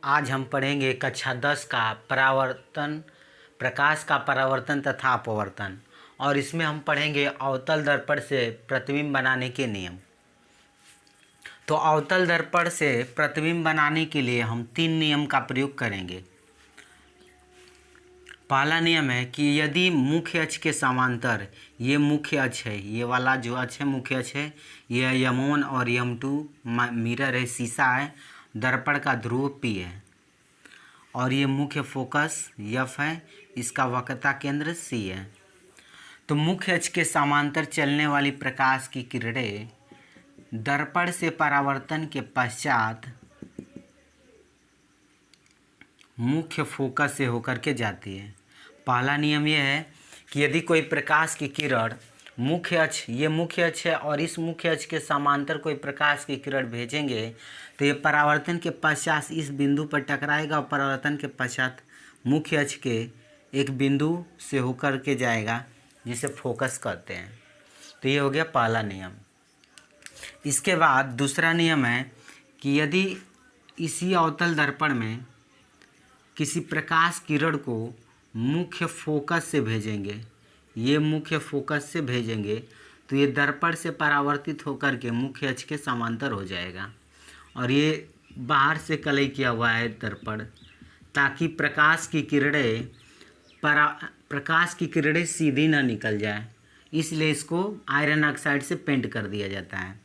आज हम पढ़ेंगे कक्षा 10 का परावर्तन, प्रकाश का परावर्तन तथा अपवर्तन, और इसमें हम पढ़ेंगे अवतल दर्पण से प्रतिबिंब बनाने के नियम। तो अवतल दर्पण से प्रतिबिंब बनाने के लिए हम 3 नियम का प्रयोग करेंगे। पहला नियम है कि यदि मुख्य अक्ष के समांतर, ये मुख्य अक्ष है, ये वाला जो अक्ष है मुख्य अक्ष है, यह M1 और M2 मिरर है, शीशा है, दर्पण का ध्रुव P है और ये मुख्य फोकस F है, इसका वक्रता केंद्र C है। तो मुख्य अक्ष के समांतर चलने वाली प्रकाश की किरणें दर्पण से परावर्तन के पश्चात मुख्य फोकस से होकर के जाती है। पहला नियम यह है कि यदि कोई प्रकाश की किरण मुख्य अक्ष, ये मुख्य अक्ष है और इस मुख्य अक्ष के समांतर कोई प्रकाश की किरण भेजेंगे तो ये परावर्तन के पश्चात इस बिंदु पर टकराएगा और परावर्तन के पश्चात मुख्य अक्ष के एक बिंदु से होकर के जाएगा जिसे फोकस कहते हैं। तो ये हो गया पहला नियम। इसके बाद दूसरा नियम है कि यदि इसी अवतल दर्पण में किसी प्रकाश किरण को मुख्य फोकस से भेजेंगे, ये मुख्य फोकस से भेजेंगे तो ये दर्पण से परावर्तित होकर के मुख्य अक्ष के समांतर हो जाएगा और ये बाहर से कलई किया हुआ है दर्पण, ताकि प्रकाश की किरणें सीधी ना निकल जाए, इसलिए इसको आयरन ऑक्साइड से पेंट कर दिया जाता है।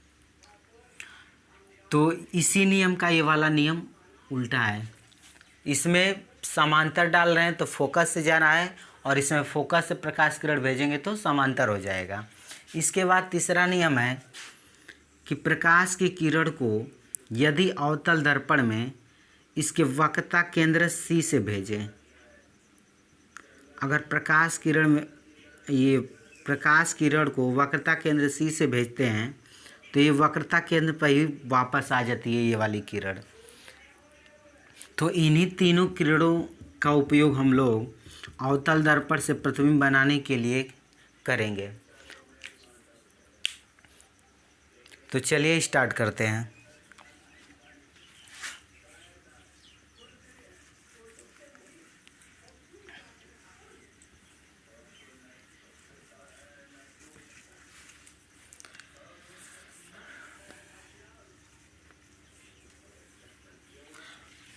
तो इसी नियम का ये वाला नियम उल्टा है। इसमें समांतर डाल रहे हैं तो फोकस से जा रहा है और इसमें फोकस से प्रकाश किरण भेजेंगे तो समांतर हो जाएगा। इसके बाद तीसरा नियम है कि प्रकाश की किरण को यदि अवतल दर्पण में इसके वक्रता केंद्र C से भेजें, अगर प्रकाश किरण को वक्रता केंद्र C से भेजते हैं तो ये वक्रता केंद्र पर ही वापस आ जाती है ये वाली किरण। तो इन्हीं तीनों किरणों का उपयोग हम लोग अवतल दर्पण से प्रतिबिंब बनाने के लिए करेंगे। तो चलिए स्टार्ट करते हैं।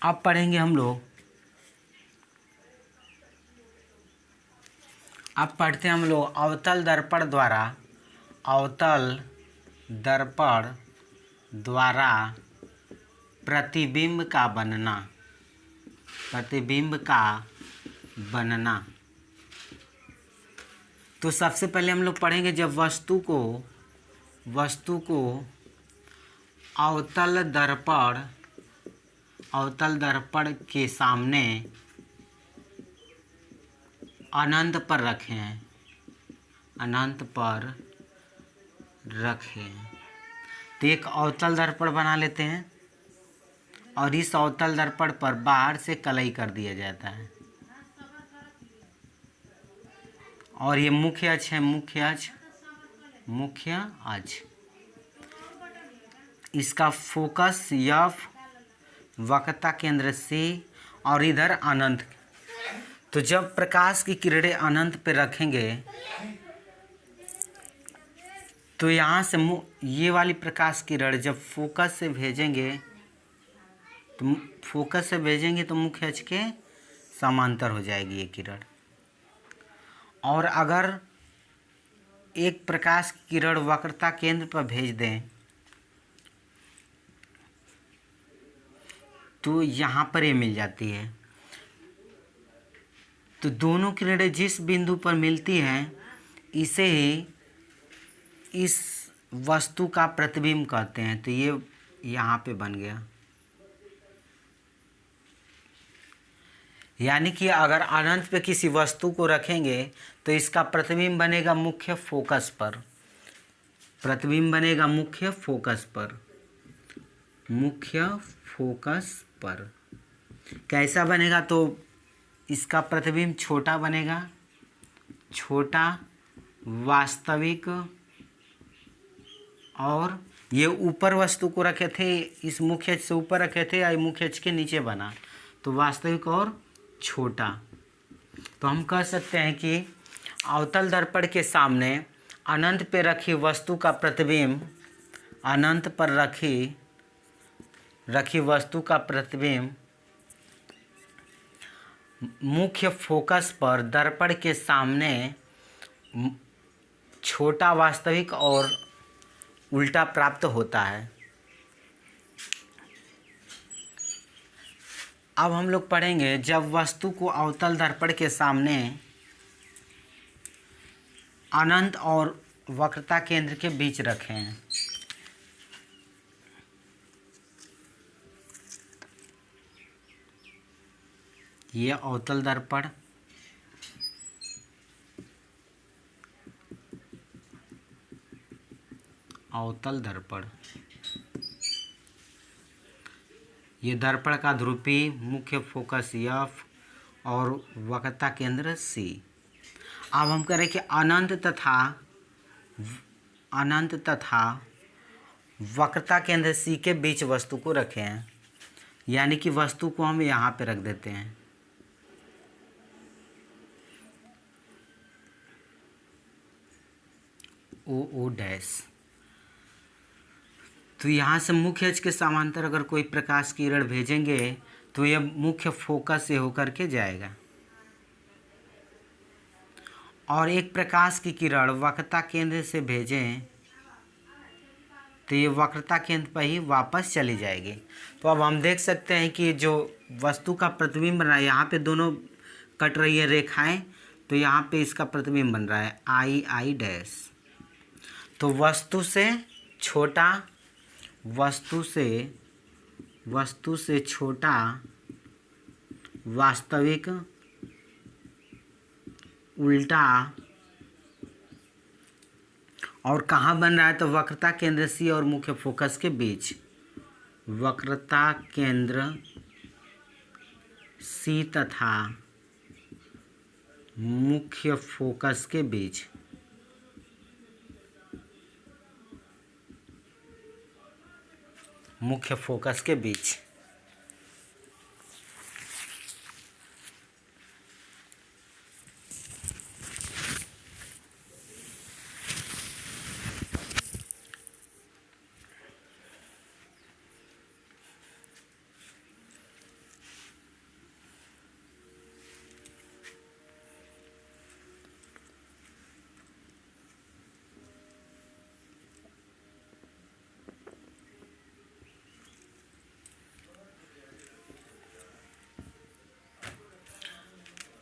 अब पढ़ेंगे हम लोग, अब पढ़ते हैं हम लोग अवतल दर्पण द्वारा प्रतिबिंब का बनना। तो सबसे पहले हम लोग पढ़ेंगे जब वस्तु को अवतल दर्पण के सामने अनंत पर रखें तो एक अवतल दर्पण बना लेते हैं और इस अवतल दर्पण पर बाहर से कलई कर दिया जाता है और ये मुख्य अक्ष है, मुख्य अक्ष, इसका फोकस F, वक्रता केंद्र C और इधर अनंत। तो जब प्रकाश की किरणें अनंत पे रखेंगे तो यहाँ से ये वाली प्रकाश किरण जब फोकस से भेजेंगे तो मुख्य अक्ष के समांतर हो जाएगी ये किरण। और अगर एक प्रकाश की किरण वक्रता केंद्र पर भेज दें तो यहाँ पर ये मिल जाती है। तो दोनों किरणें जिस बिंदु पर मिलती हैं इसे ही इस वस्तु का प्रतिबिंब कहते हैं। तो ये यहाँ पे बन गया, यानी कि अगर अनंत पे किसी वस्तु को रखेंगे तो इसका प्रतिबिंब बनेगा मुख्य फोकस पर। कैसा बनेगा? तो इसका प्रतिबिंब छोटा बनेगा, वास्तविक, और ये ऊपर वस्तु को रखे थे, इस मुख्य अक्ष से ऊपर रखे थे या मुख्य अक्ष के नीचे बना तो वास्तविक और छोटा। तो हम कह सकते हैं कि अवतल दर्पण के सामने अनंत पे रखी वस्तु का प्रतिबिंब, अनंत पर रखी वस्तु का प्रतिबिंब मुख्य फोकस पर दर्पण के सामने छोटा वास्तविक और उल्टा प्राप्त होता है। अब हम लोग पढ़ेंगे जब वस्तु को अवतल दर्पण के सामने अनंत और वक्रता केंद्र के बीच रखें। ये अवतल दर्पण, अवतल दर्पण, ये दर्पण का ध्रुवी, मुख्य फोकस F और वक्रता केंद्र C। अब हम करें कि अनंत तथा वक्रता केंद्र C के बीच वस्तु को रखें, यानी कि वस्तु को हम यहाँ पे रख देते हैं। O dash. तो यहाँ से मुख्य अक्ष के समांतर अगर कोई प्रकाश किरण भेजेंगे तो यह मुख्य फोकस से होकर के जाएगा, और एक प्रकाश की किरण वक्रता केंद्र से भेजें तो ये वक्रता केंद्र पर ही वापस चली जाएगी। तो अब हम देख सकते हैं कि जो वस्तु का प्रतिबिंब बन रहा है, यहाँ पे दोनों कट रही है रेखाएं, तो यहाँ पे इसका प्रतिबिंब बन रहा है I डैश। तो वस्तु से छोटा वास्तविक उल्टा, और कहाँ बन रहा है तो वक्रता केंद्र C और मुख्य फोकस के बीच, वक्रता केंद्र C तथा मुख्य फोकस के बीच। मुख्य फोकस के बीच।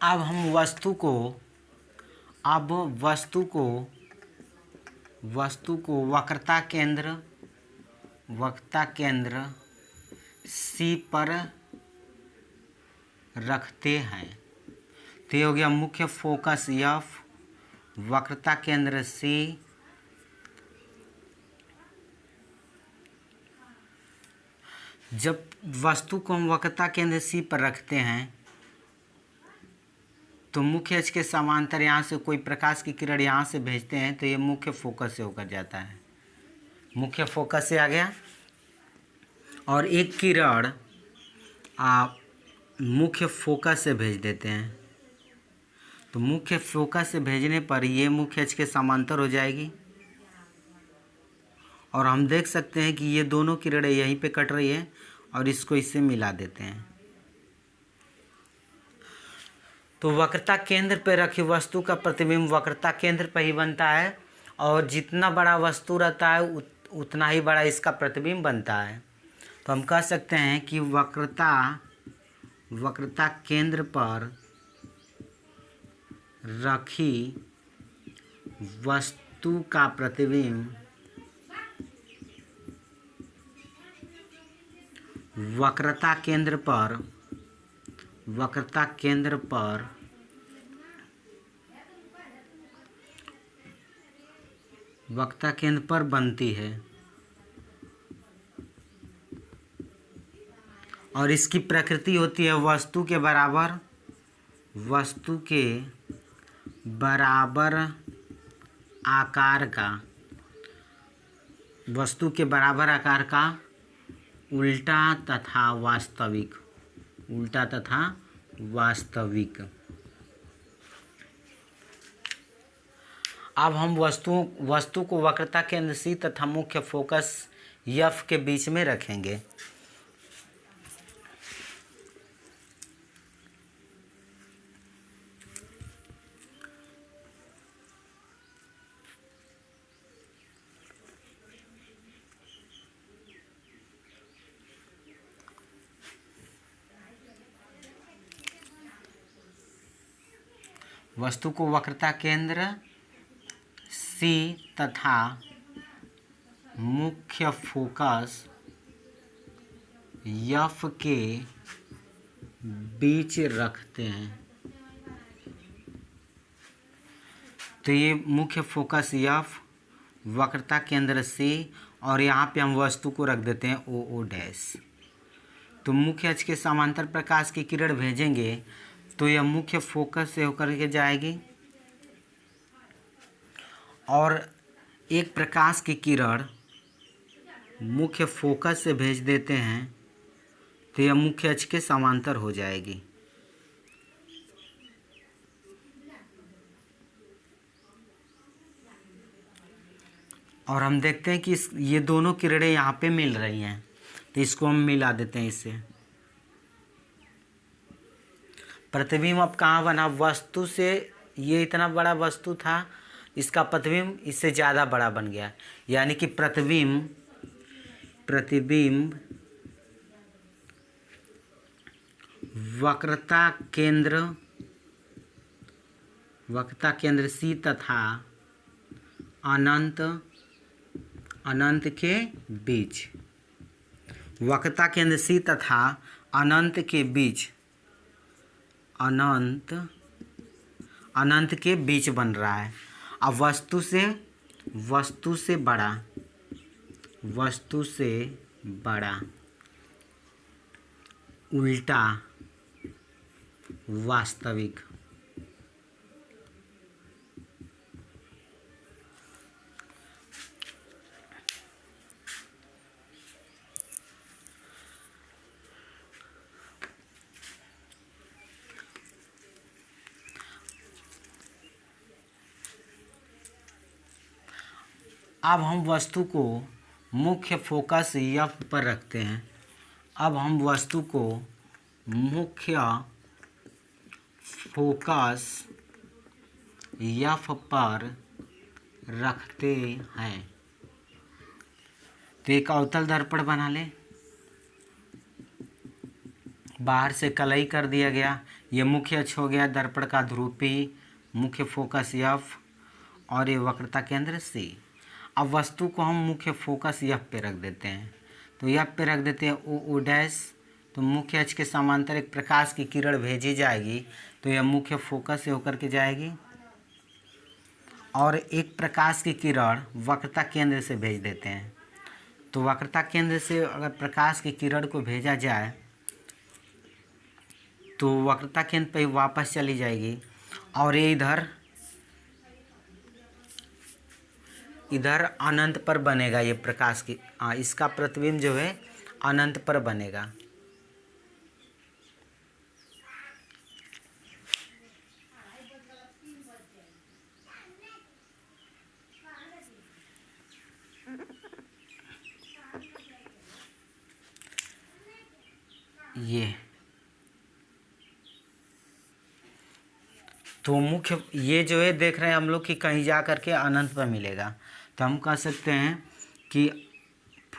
अब हम वस्तु को वक्रता केंद्र C पर रखते हैं। तो ये हो गया मुख्य फोकस F, वक्रता केंद्र C, जब वस्तु को हम वक्रता केंद्र C पर रखते हैं तो मुख्य अक्ष के समांतर यहाँ से कोई प्रकाश की किरण यहाँ से भेजते हैं तो ये मुख्य फोकस से होकर जाता है। मुख्य फोकस से आ गया, और एक किरण आप मुख्य फोकस से भेज देते हैं, तो मुख्य फोकस से भेजने पर ये मुख्य अक्ष के समांतर हो जाएगी, और हम देख सकते हैं कि ये दोनों किरणें यहीं पे कट रही है और इसको इससे मिला देते हैं। तो वक्रता केंद्र पर रखी वस्तु का प्रतिबिंब वक्रता केंद्र पर ही बनता है, और जितना बड़ा वस्तु रहता है उतना ही बड़ा इसका प्रतिबिंब बनता है। तो हम कह सकते हैं कि वक्रता केंद्र पर रखी वस्तु का प्रतिबिंब वक्रता केंद्र पर बनती है, और इसकी प्रकृति होती है वस्तु के बराबर आकार का उल्टा तथा वास्तविक। उल्टा तथा वास्तविक। अब हम वस्तु को वक्रता केंद्र सी तथा मुख्य फोकस एफ के बीच में रखेंगे। वस्तु को वक्रता केंद्र सी तथा मुख्य फोकस एफ के बीच रखते हैं। तो ये मुख्य फोकस एफ, वक्रता केंद्र सी, और यहाँ पे हम वस्तु को रख देते हैं ओ ओ डैश। तो मुख्य अक्ष के समांतर प्रकाश की किरण भेजेंगे तो यह मुख्य फोकस से होकर के जाएगी, और एक प्रकाश की किरण मुख्य फोकस से भेज देते हैं तो यह मुख्य अक्ष के समांतर हो जाएगी। और हम देखते हैं कि ये दोनों किरणें यहाँ पे मिल रही हैं, तो इसको हम मिला देते हैं इससे। प्रतिबिंब अब कहाँ बना? वस्तु से, ये इतना बड़ा वस्तु था, इसका प्रतिबिंब इससे ज़्यादा बड़ा बन गया, यानी कि प्रतिबिंब वक्रता केंद्र सी तथा अनंत के बीच, वक्रता केंद्र सी तथा अनंत के बीच, अनंत के बीच बन रहा है। अब वस्तु से बड़ा उल्टा वास्तविक। अब हम वस्तु को मुख्य फोकस एफ पर रखते हैं। अब हम वस्तु को मुख्य फोकस एफ पर रखते हैं। तो एक अवतल दर्पण बना ले, बाहर से कलई कर दिया गया, ये मुख्य अक्ष हो गया दर्पण का ध्रुवी, मुख्य फोकस एफ, और ये वक्रता केंद्र सी। अब वस्तु को हम मुख्य फोकस एफ पे रख देते हैं, तो एफ पे रख देते हैं ओ ओ डैश। तो मुख्य अक्ष के समांतर एक प्रकाश की किरण भेजी जाएगी तो यह मुख्य फोकस से होकर के जाएगी, और एक प्रकाश की किरण वक्रता केंद्र से भेज देते हैं। तो वक्रता केंद्र से अगर प्रकाश की किरण को भेजा जाए तो वक्रता केंद्र पे वापस चली जाएगी, और ये इधर अनंत पर बनेगा। ये प्रकाश की इसका प्रतिबिंब जो है अनंत पर बनेगा। ये तो मुख्य, ये जो है देख रहे हैं हम लोग कि कहीं जा कर के अनंत पर मिलेगा, तो हम कह सकते हैं कि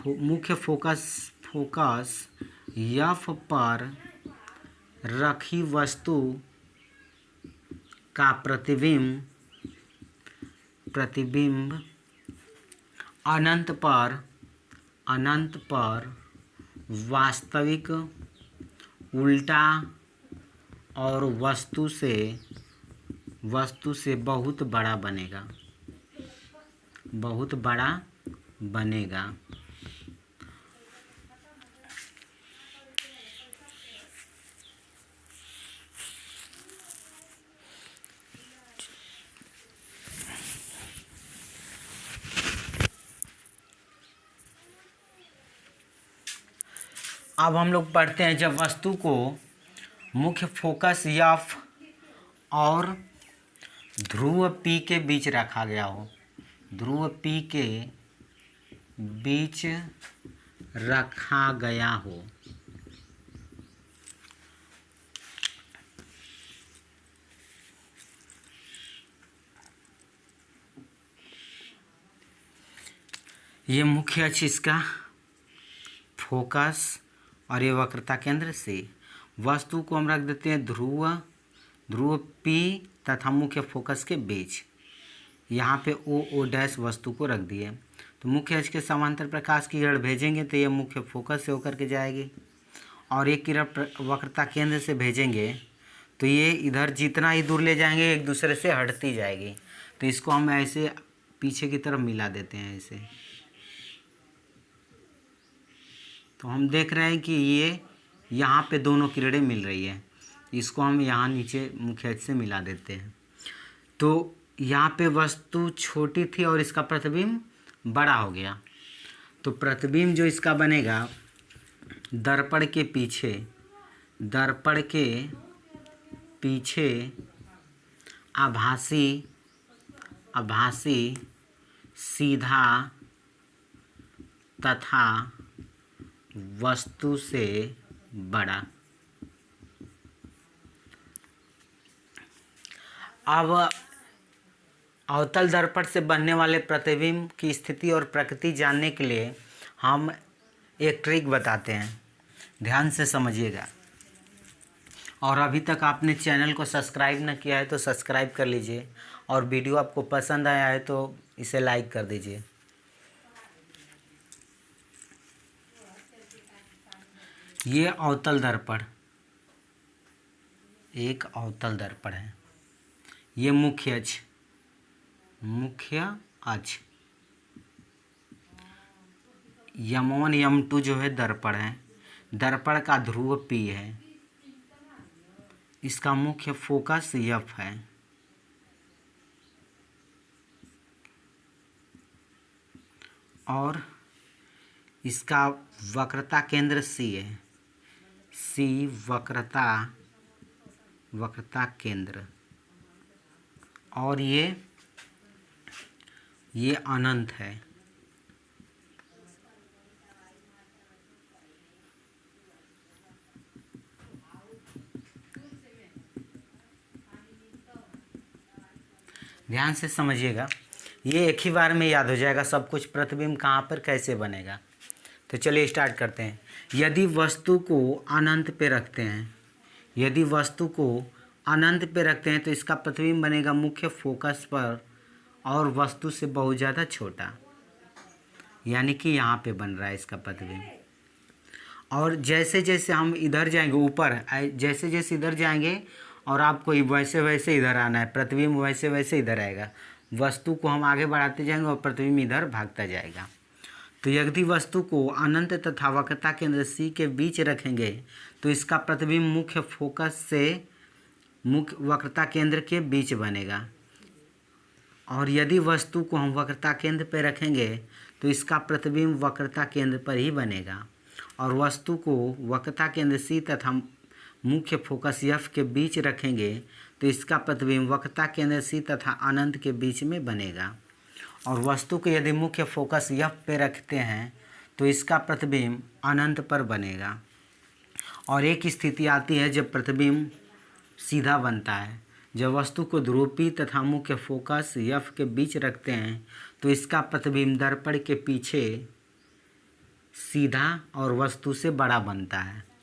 मुख्य फोकस एफ पर रखी वस्तु का प्रतिबिंब अनंत पर वास्तविक, उल्टा और वस्तु से बहुत बड़ा बनेगा। अब हम लोग पढ़ते हैं, जब वस्तु को मुख्य फोकस एफ और ध्रुव पी के बीच रखा गया हो, ध्रुव पी के बीच रखा गया हो। ये मुख्य अक्ष इसका फोकस और ये वक्रता केंद्र से। वस्तु को हम रख देते हैं ध्रुव पी तथा मुख्य फोकस के बीच। यहाँ पे ओ डैश वस्तु को रख दिए। तो मुख्य अक्ष के समांतर प्रकाश की किरण भेजेंगे तो ये मुख्य फोकस से होकर के जाएगी, और एक किरण वक्रता केंद्र से भेजेंगे तो ये इधर जितना ही दूर ले जाएंगे एक दूसरे से हटती जाएगी। तो इसको हम ऐसे पीछे की तरफ मिला देते हैं ऐसे। तो हम देख रहे हैं कि ये यहाँ पे दोनों किरणें मिल रही है, इसको हम यहाँ नीचे मुख्य अक्ष से मिला देते हैं। तो यहाँ पे वस्तु छोटी थी और इसका प्रतिबिंब बड़ा हो गया। तो प्रतिबिंब जो इसका बनेगा दर्पण के पीछे आभासी सीधा तथा वस्तु से बड़ा। अब अवतल दर्पण से बनने वाले प्रतिबिंब की स्थिति और प्रकृति जानने के लिए हम एक ट्रिक बताते हैं, ध्यान से समझिएगा। और अभी तक आपने चैनल को सब्सक्राइब न किया है तो सब्सक्राइब कर लीजिए, और वीडियो आपको पसंद आया है तो इसे लाइक कर दीजिए। ये अवतल दर्पण, एक अवतल दर्पण है। ये मुख्य अक्ष M1 M2 जो है दर्पण है, दर्पण का ध्रुव P है, इसका मुख्य फोकस F है, और इसका वक्रता केंद्र C है, C वक्रता केंद्र, और ये अनंत है। ध्यान से समझिएगा, ये एक ही बार में याद हो जाएगा सब कुछ, प्रतिबिंब कहाँ पर कैसे बनेगा। तो चलिए स्टार्ट करते हैं। यदि वस्तु को अनंत पे रखते हैं, तो इसका प्रतिबिंब बनेगा मुख्य फोकस पर और वस्तु से बहुत ज़्यादा छोटा, यानी कि यहाँ पे बन रहा है इसका प्रतिबिंब। और जैसे जैसे हम इधर जाएंगे ऊपर, जैसे जैसे इधर जाएंगे और आपको वैसे वैसे इधर आना है, प्रतिबिंब वैसे वैसे इधर आएगा। वस्तु को हम आगे बढ़ाते जाएंगे और प्रतिबिंब इधर भागता जाएगा। तो यदि वस्तु को अनंत तथा वक्रता केंद्र C के बीच रखेंगे तो इसका प्रतिबिंब मुख्य फोकस से मुख्य वक्रता केंद्र के बीच बनेगा। और यदि वस्तु को हम वक्रता केंद्र पर रखेंगे तो इसका प्रतिबिंब वक्रता केंद्र पर ही बनेगा। और वस्तु को वक्रता केंद्र C तथा मुख्य फोकस F के बीच रखेंगे तो इसका प्रतिबिंब वक्रता केंद्र C तथा अनंत के बीच में बनेगा। और वस्तु को यदि मुख्य फोकस F पे रखते हैं तो इसका प्रतिबिंब अनंत पर बनेगा। और एक स्थिति आती है जब प्रतिबिंब सीधा बनता है, जब वस्तु को ध्रुव P तथा मुख्य फोकस F के बीच रखते हैं तो इसका प्रतिबिंब दर्पण के पीछे सीधा और वस्तु से बड़ा बनता है।